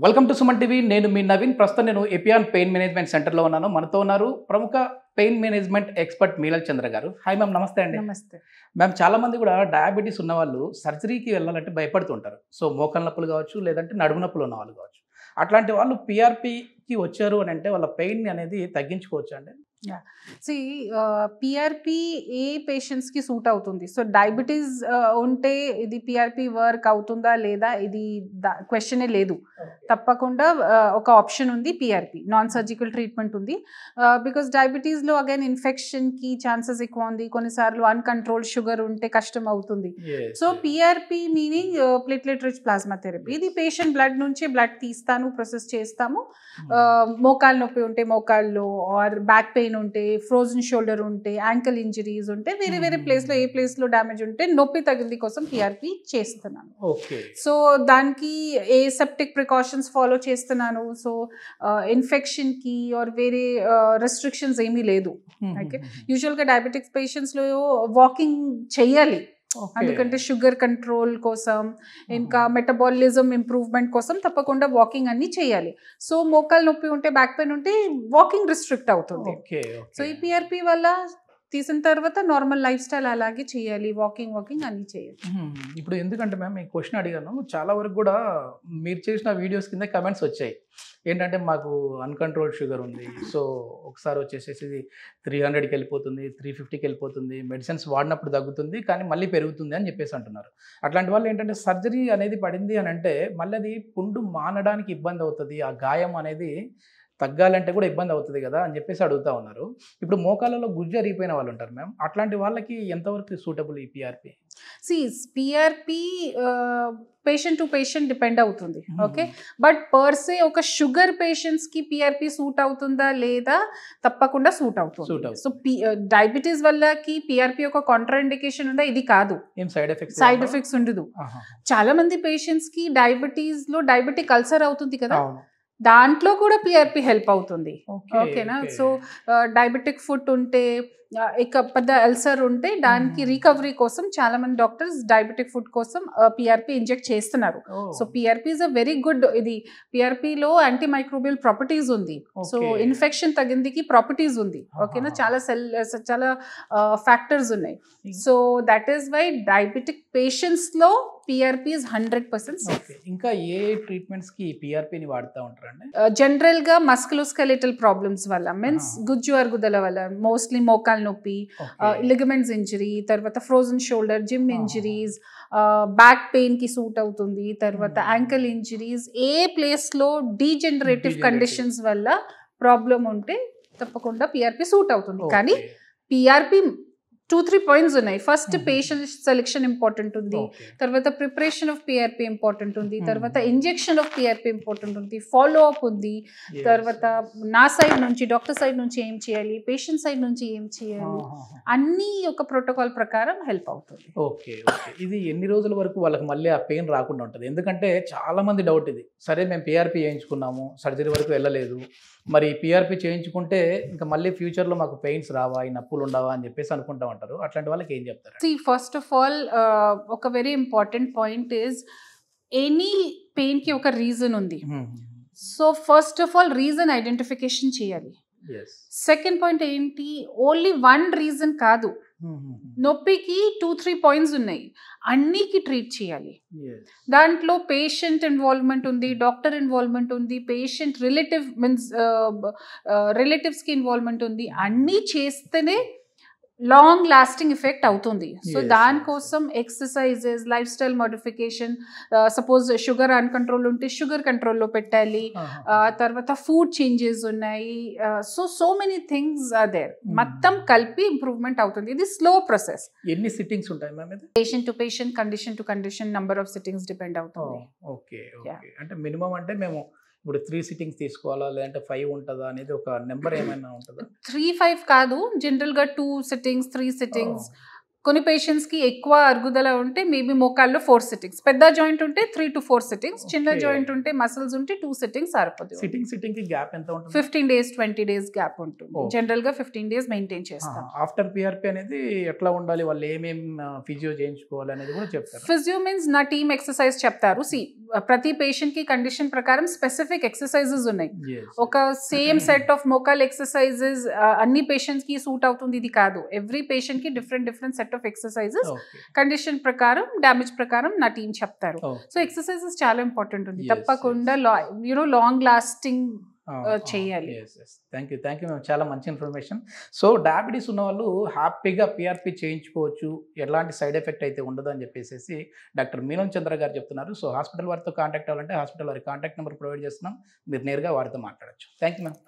Welcome to Suman TV. నేను మీ నవీన్. ప్రస్తుతం నేను ఎపియాన్ పెయిన్ మేనేజ్మెంట్ సెంటర్లో ఉన్నాను. మనతో ఉన్నారు ప్రముఖ పెయిన్ మేనేజ్మెంట్ ఎక్స్పర్ట్ మీనల్ చంద్ర గారు. హాయ్ మ్యామ్, నమస్తే అండి. నమస్తే మ్యామ్, చాలా మంది కూడా డయాబెటీస్ ఉన్న వాళ్ళు సర్జరీకి వెళ్ళాలంటే భయపడుతుంటారు. సో మోకాళ్ళ నొప్పులు కావచ్చు, లేదంటే నడుము నొప్పులు ఉన్న వాళ్ళు కావచ్చు. అట్లాంటి వాళ్ళు పిఆర్పికి వచ్చారు అని అంటే వాళ్ళ పెయిన్ అనేది తగ్గించుకోవచ్చు అండి. సి పిఆర్పి ఏ పేషెంట్స్కి సూట్ అవుతుంది. సో డయాబెటీస్ ఉంటే ఇది పిఆర్పి వర్క్ అవుతుందా లేదా ఇది క్వశ్చనే లేదు. తప్పకుండా ఒక ఆప్షన్ ఉంది, పిఆర్పి నాన్ సర్జికల్ ట్రీట్మెంట్ ఉంది. బికాస్ డయాబెటీస్లో అగైన్ ఇన్ఫెక్షన్కి ఛాన్సెస్ ఎక్కువ ఉంది. కొన్నిసార్లు అన్కంట్రోల్డ్ షుగర్ ఉంటే కష్టం అవుతుంది. So PRP meaning platelet rich plasma therapy. ఇది పేషెంట్ బ్లడ్ నుంచి బ్లడ్ తీస్తాను, ప్రాసెస్ చేస్తాము. మోకాలు నొప్పి ఉంటే మోకాళ్ళు, ఆర్ బ్యాక్ పెయిన్ ఉంటే, ఫ్రోజన్ షోల్డర్ ఉంటే, యాంకల్ ఇంజరీస్ ఉంటే, వేరే వేరే ప్లేస్లో ఏ ప్లేస్లో డ్యామేజ్ ఉంటే నొప్పి తగిలింది కోసం పిఆర్పి చేస్తున్నాను. సో దానికి ఏ సెప్టిక్ ప్రికాషన్స్ ఫాలో చేస్తున్నాను. సో ఇన్ఫెక్షన్కి ఆర్ వేరే రెస్ట్రిక్షన్స్ ఏమీ లేదు. ఓకే, యూజువల్గా డయాబెటిక్స్ పేషెంట్స్లో వాకింగ్ చెయ్యాలి, ఎందుకంటే షుగర్ కంట్రోల్ కోసం, ఇంకా మెటబాలిజం ఇంప్రూవ్మెంట్ కోసం తప్పకుండా వాకింగ్ అన్ని చేయాలి. సో మోకాలు నొప్పి ఉంటే, బ్యాక్ పెయిన్ ఉంటే వాకింగ్ రిస్ట్రిక్ట్ అవుతుంది. సో ఈ పిఆర్పి వల్ల తీసిన తర్వాత నార్మల్ లైఫ్ స్టైల్ అలాగే చేయాలి, వాకింగ్ అన్ని చేయాలి. ఇప్పుడు ఎందుకంటే మ్యామ్ ఈ క్వశ్చన్ అడిగాను, చాలా వరకు కూడా మీరు చేసిన వీడియోస్ కింద కమెంట్స్ వచ్చాయి. ఏంటంటే మాకు అన్కంట్రోల్డ్ షుగర్ ఉంది, సో ఒకసారి వచ్చేసేసి 300కి వెళ్ళిపోతుంది, 350కి వెళ్ళిపోతుంది, మెడిసిన్స్ వాడినప్పుడు తగ్గుతుంది కానీ మళ్ళీ పెరుగుతుంది అని చెప్పేసి అంటున్నారు. అట్లాంటి వాళ్ళు ఏంటంటే సర్జరీ అనేది పడింది అని అంటే మళ్ళీ అది పుండు మానడానికి ఇబ్బంది అవుతుంది, ఆ గాయం అనేది తగ్గాలంటే కూడా ఇబ్బంది అవుతుంది కదా అని చెప్పేసి అడుగుతూ ఉన్నారు. ఇప్పుడు మోకాళ్ళలో గుజ్జు అరిగిపోయిన వాళ్ళు ఉంటారు మ్యామ్, అట్లాంటి వాళ్ళకి ఎంతవరకు సూటబుల్ ఈ PRP? PRP patient to patient depend అవుతుంది. ఓకే, బట్ పర్సే ఒక షుగర్ పేషెంట్స్కి పిఆర్పి సూట్ అవుతుందా లేదా, తప్పకుండా సూట్ అవుతుంది. సో డయాబెటీస్ వల్లకి పిఆర్పి ఒక కాంట్రా ఇండికేషన్ ఉందా? ఇది కాదు, ఏం సైడ్ ఎఫెక్ట్స్ ఉండదు. చాలా మంది పేషెంట్స్కి డయాబెటీస్లో డయాబెటిక్ అల్సర్ అవుతుంది కదా, దాంట్లో కూడా పిఆర్పి హెల్ప్ అవుతుంది. ఓకేనా, సో డయాబెటిక్ ఫుడ్ ఉంటే, ఇక పెద్ద అల్సర్ ఉంటే దానికి రికవరీ కోసం చాలా మంది డాక్టర్స్ డయాబెటిక్ ఫుడ్ కోసం పిఆర్పి ఇంజెక్ట్ చేస్తున్నారు. So PRP is a very good. ఇది పిఆర్పిలో యాంటీ మైక్రోబియల్ ప్రాపర్టీస్ ఉంది. సో ఇన్ఫెక్షన్ తగ్గిందికి ప్రాపర్టీస్ ఉంది. ఓకేనా, చాలా ఫ్యాక్టర్స్ ఉన్నాయి. So that is why diabetic పేషెంట్స్లో పిఆర్పి ఇస్ 100% సేఫ్. ఇంకా ఏ ట్రీట్మెంట్స్ కి పిఆర్పిని వాడుతూ ఉంటారండి? జనరల్ గా మస్కులోస్కెలిటల్ ప్రాబ్లమ్స్ వల్ల, మీన్స్ గుజ్జు అరుగుదల వల్ల, మోస్ట్లీ మోకాలు నొప్పి, లిగమెంట్స్ ఇంజరీ, తర్వాత frozen shoulder, gym injuries, back pain కి సూట్ అవుతుంది. తర్వాత యాంకల్ ఇంజరీస్, ఏ ప్లేస్ లో డీజనరేటివ్ కండిషన్స్ వల్ల ప్రాబ్లం ఉంటే తప్పకుండా పిఆర్పి సూట్ అవుతుంది. కానీ పిఆర్పి 2-3 పాయింట్స్ ఉన్నాయి. ఫస్ట్ పేషెంట్ సెలెక్షన్ ఇంపార్టెంట్ ఉంది, తర్వాత ప్రిపరేషన్ ఆఫ్ పిఆర్పి ఇంపార్టెంట్ ఉంది, తర్వాత ఇంజెక్షన్ ఆఫ్ పిఆర్పి ఇంపార్టెంట్ ఉంది, ఫాలో అప్ ఉంది, తర్వాత నా సైడ్ నుంచి, డాక్టర్ సైడ్ నుంచి ఏం చేయాలి, పేషెంట్ సైడ్ నుంచి ఏం చేయాలి, అన్ని ఒక ప్రోటోకాల్ ప్రకారం హెల్ప్ అవుతుంది. ఓకే, ఇది ఎన్ని రోజుల వరకు వాళ్ళకి మళ్ళీ ఆ పెయిన్ రాకుండా ఉంటుంది? ఎందుకంటే చాలా మంది డౌట్ ఇది. సరే మేము పిఆర్పి చేయించుకున్నాము, సర్జరీ వరకు వెళ్ళలేదు, మరి పిఆర్పి చేయించుకుంటే ఇంకా మళ్ళీ ఫ్యూచర్లో మాకు పెయిన్స్ రావా, ఈ నొప్పులు ఉండవా అని చెప్పేసి అనుకుంటా ఉంటారు. అట్లాంటి వాళ్ళకి ఏం చెప్తారు? ఫస్ట్ ఆఫ్ ఆల్ ఒక very important point is any పెయిన్కి ఒక రీజన్ ఉంది. So first of all reason identification చేయాలి. సెకండ్ పాయింట్ ఏంటి, ఓన్లీ వన్ రీజన్ కాదు, నొప్పికి 2-3 పాయింట్స్ ఉన్నాయి, అన్నికి ట్రీట్ చేయాలి. దాంట్లో పేషెంట్ ఇన్వాల్వ్మెంట్ ఉంది, డాక్టర్ ఇన్వాల్వ్మెంట్ ఉంది, పేషెంట్ రిలేటివ్స్కి ఇన్వాల్వ్మెంట్ ఉంది. అన్నీ చేస్తేనే లాంగ్ లాస్టింగ్ ఎఫెక్ట్ అవుతుంది. సో దానికోసం exercises, lifestyle modification, suppose sugar uncontrol ఉంటే షుగర్ కంట్రోల్లో పెట్టాలి, తర్వాత ఫుడ్ చేంజెస్ ఉన్నాయి. So many things are there, మొత్తం కలిపి ఇంప్రూవ్మెంట్ అవుతుంది. ఇది స్లో ప్రాసెస్. ఎన్ని సిట్టింగ్స్ ఉంటాయి ma'am? Patient to patient, condition to condition, number of sittings depend అవుతుంది. ఓకే, అంటే మినిమం అంటే మేము ఇప్పుడు 3 సిట్టింగ్స్ తీసుకోవాలా, లేదంటే 5 ఉంటుందా అనేది ఒక నెంబర్ ఏమైనా ఉంటుందా? 3-5 కాదు, జనరల్గా 2 సిట్టింగ్స్, 3 సిట్టింగ్స్ కొన్ని పేషెంట్స్కి ఎక్కువ అరుగుదల ఉంటే మేబీ మోకాల్లో 4 సిట్టింగ్స్, పెద్ద జాయింట్ ఉంటే 3 to 4 సిట్టింగ్స్, చిన్న Okay. జాయింట్ ఉంటే మసిల్స్ ఉంటే 2 సిట్టింగ్స్ సరిపోతుంది. సిట్టింగ్ కి గ్యాప్ ఎంత ఉంటుంది? 15 days 20 days గ్యాప్ ఉంటుంది. Oh. జనరల్గా 15 days మెయింటైన్ చేస్తాం. ఆఫ్టర్ పిఆర్పి అనేది ఎట్లా ఉండాలి, వాళ్ళు ఏమేం ఫిజియో చేయించుకోవాలి అనేది కూడా చెప్తారు. ఫిజియో మీన్స్ నా టీమ్ ఎక్సర్సైజ్ చెప్తారు. ప్రతి పేషెంట్ కి కండిషన్ ప్రకారం స్పెసిఫిక్ ఎక్సర్సైజెస్ ఉన్నాయి. Yes. ఒక సేమ్ సెట్ ఆఫ్ మోకాల్ ఎక్సర్సైజెస్ అన్ని పేషెంట్స్ కి సూట్ అవుతుంది ఇది కాదు. ఎవ్రీ పేషెంట్ కి different set of exercises Okay. Condition ప్రకారం డామేజ్ ప్రకారం నా టీం చెప్తారు. Oh. సో ఎక్సర్సైజెస్ చాలా ఇంపార్టెంట్ ఉంది. Yes, తప్పకుండా లాంగ్ లాస్టింగ్ చేయాలి. థ్యాంక్ యూ మ్యామ్, చాలా మంచి ఇన్ఫర్మేషన్. సో డయాబెటీస్ ఉన్న వాళ్ళు హ్యాపీగా పిఆర్పి చేయించుకోవచ్చు, ఎలాంటి సైడ్ ఎఫెక్ట్ అయితే ఉండదు అని చెప్పేసి డాక్టర్ మీనం చంద్ర గారు చెప్తున్నారు. సో హాస్పిటల్ వారితో కాంటాక్ట్ అవ్వాలంటే హాస్పిటల్ వారి కాంటాక్ట్ నెంబర్ ప్రొవైడ్ చేస్తున్నాం, మీరు నేరుగా వారితో మాట్లాడచ్చు. Thank you ma'am.